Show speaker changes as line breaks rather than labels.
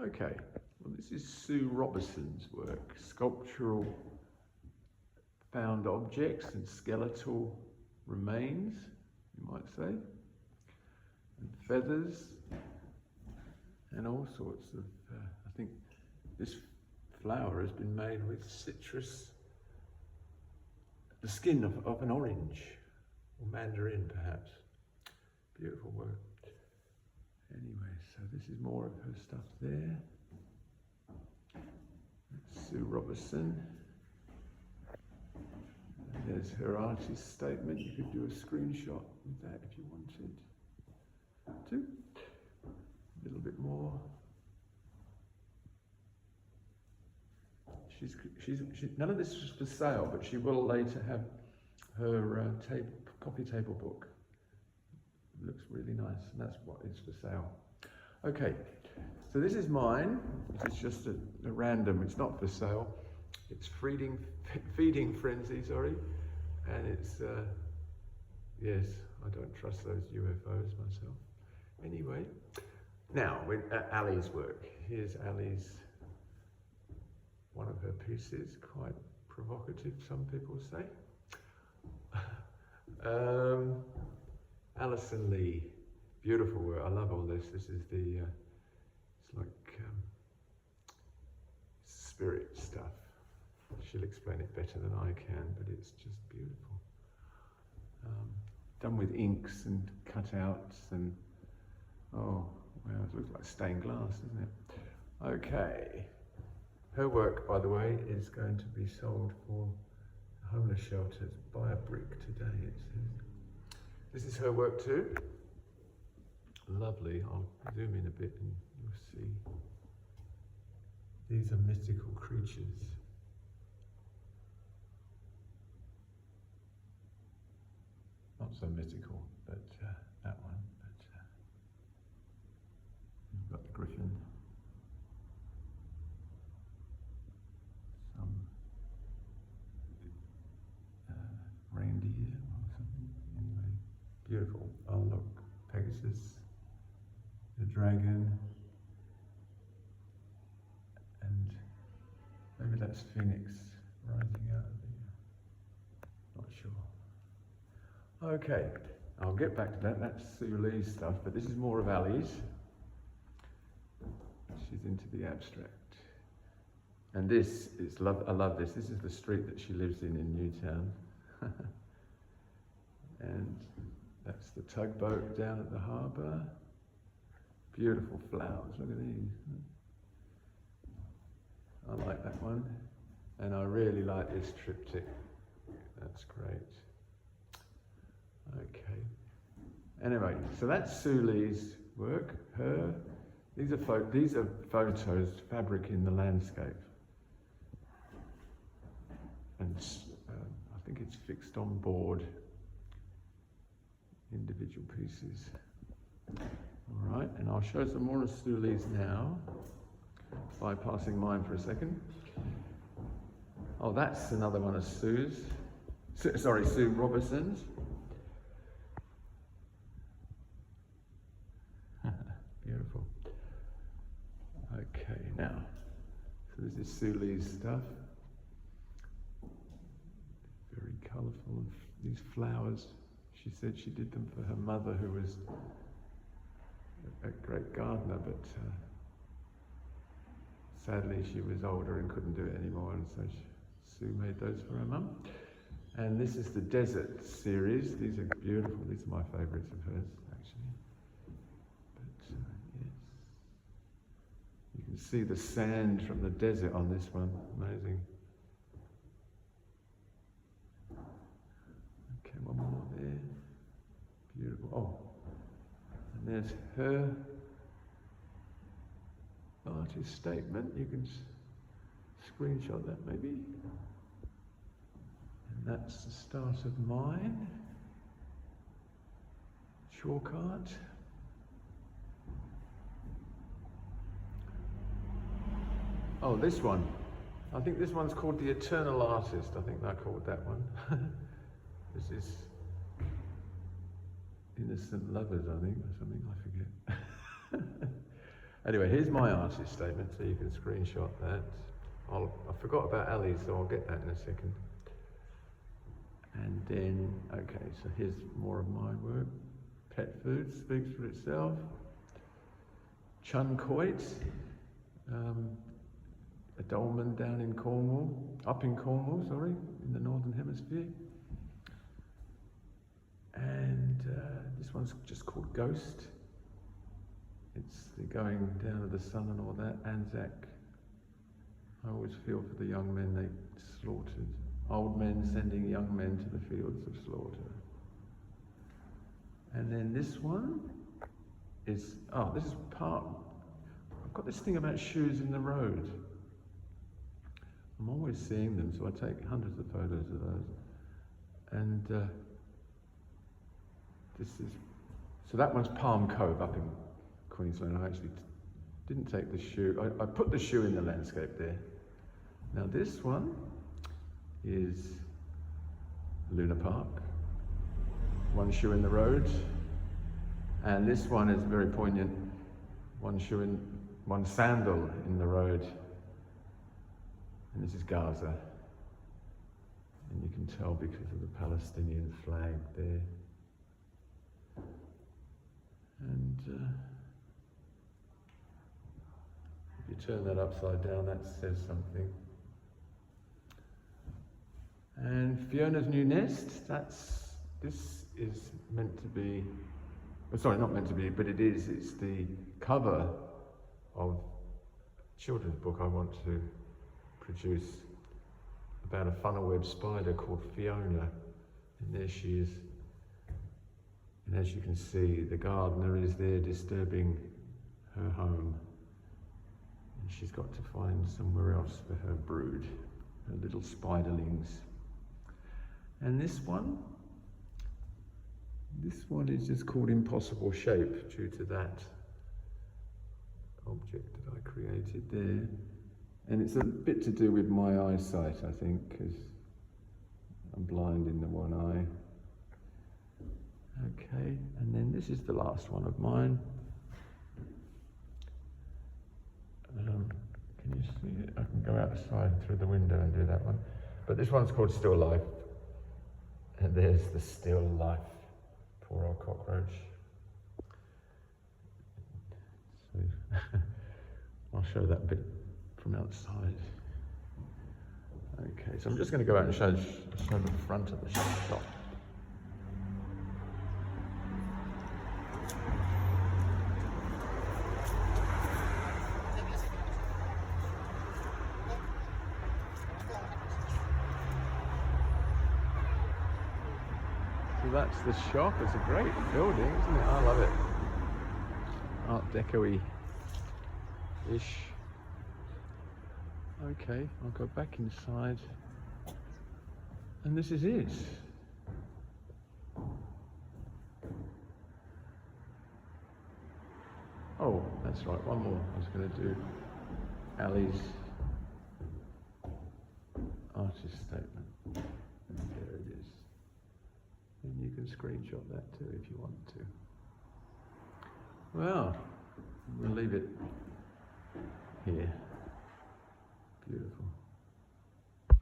Okay, well this is Sue Robertson's work, Sculptural Found Objects and Skeletal Remains, you might say, and feathers, and all sorts of, I think this flower has been made with citrus, the skin of an orange, or mandarin perhaps. Beautiful work. Anyway, so this is more of her stuff there. That's Sue Robertson. And there's her artist statement. You could do a screenshot with that if you wanted to. A little bit more. None of this is for sale, but she will later have her coffee table book. It looks really nice, and that's what is for sale. Okay, so this is mine. It's just a random, it's not for sale. It's feeding frenzy, sorry. And it's, yes, I don't trust those UFOs myself. Anyway, now, with Ali's work. Here's Ali's, one of her pieces, quite provocative, some people say. Alison Lee, beautiful work. I love all this. This is the, it's like spirit stuff. She'll explain it better than I can, but it's just beautiful. Done with inks and cutouts and, oh, wow, it looks like stained glass, doesn't it? Okay. Her work, by the way, is going to be sold for homeless shelters. Buy a brick today, it says. This is her work too. Lovely. I'll zoom in a bit and you'll see. These are mystical creatures. Not so mystical, but that one. But you've got the griffin. Some reindeer or something. Anyway, beautiful. Oh look, Pegasus, the dragon, and maybe that's Phoenix rising out of the, not sure. Okay, I'll get back to that. That's Sue Lee's stuff, but this is more of Ali's. She's into the abstract. And this is, I love this. This is the street that she lives in Newtown. And that's the tugboat down at the harbour. Beautiful flowers, look at these. I like that one. And I really like this triptych. That's great. Okay. Anyway, so that's Sue Lee's work. These are photos, fabric in the landscape. And I think it's fixed on board, individual pieces. All right, and I'll show some more of Sue Lee's now, bypassing mine for a second. Oh, that's another one of Sue Robertson's. Beautiful. Okay, now, so this is Sue Lee's stuff. Very colourful. These flowers, she said she did them for her mother, who was a great gardener, but sadly she was older and couldn't do it anymore, and so Sue made those for her mum. And this is the Desert series. These are beautiful. These are my favourites of hers, actually. But yes, you can see the sand from the desert on this one. Amazing. Okay, one more there. Beautiful. Oh, and there's her artist statement. You can screenshot that maybe. And that's the start of mine. Chalk art. Oh, this one. I think this one's called The Eternal Artist. I think I called that one. This is Innocent Lovers, I think, or something, I forget. Anyway, here's my artist statement, so you can screenshot that. I forgot about Ali, so I'll get that in a second. And then, okay, so here's more of my work. Pet food speaks for itself. Chun Coit, a dolmen down in Cornwall, up in Cornwall, sorry, in the Northern Hemisphere. And this one's just called Ghost. It's the going down of the sun and all that. Anzac. I always feel for the young men they slaughtered. Old men sending young men to the fields of slaughter. And then this one is, this is part, I've got this thing about shoes in the road. I'm always seeing them, so I take hundreds of photos of those. And so that one's Palm Cove up in Queensland. I actually didn't take the shoe. I put the shoe in the landscape there. Now this one is Luna Park. One shoe in the road. And this one is very poignant. One sandal in the road. And this is Gaza. And you can tell because of the Palestinian flag there. And if you turn that upside down, that says something. And Fiona's New Nest, this is meant to be, sorry, not meant to be, but it is. It's the cover of a children's book I want to produce about a funnel web spider called Fiona. And there she is. And as you can see, the gardener is there disturbing her home. And she's got to find somewhere else for her brood, her little spiderlings. And this one is just called Impossible Shape due to that object that I created there. And it's a bit to do with my eyesight, I think, because I'm blind in the one eye. Okay, and then this is the last one of mine. Can you see it? I can go outside through the window and do that one. But this one's called Still Life. And there's the still life. Poor old cockroach. So I'll show that bit from outside. Okay, so I'm just going to go out and show the front of the shop. So that's the shop. It's a great building, isn't it? I love it. Art Deco-y-ish. Okay, I'll go back inside. And this is it. Oh, that's right, one more. I was going to do Ali's artist statement. There it is. And you can screenshot that too if you want to. Well, we'll leave it here. Beautiful.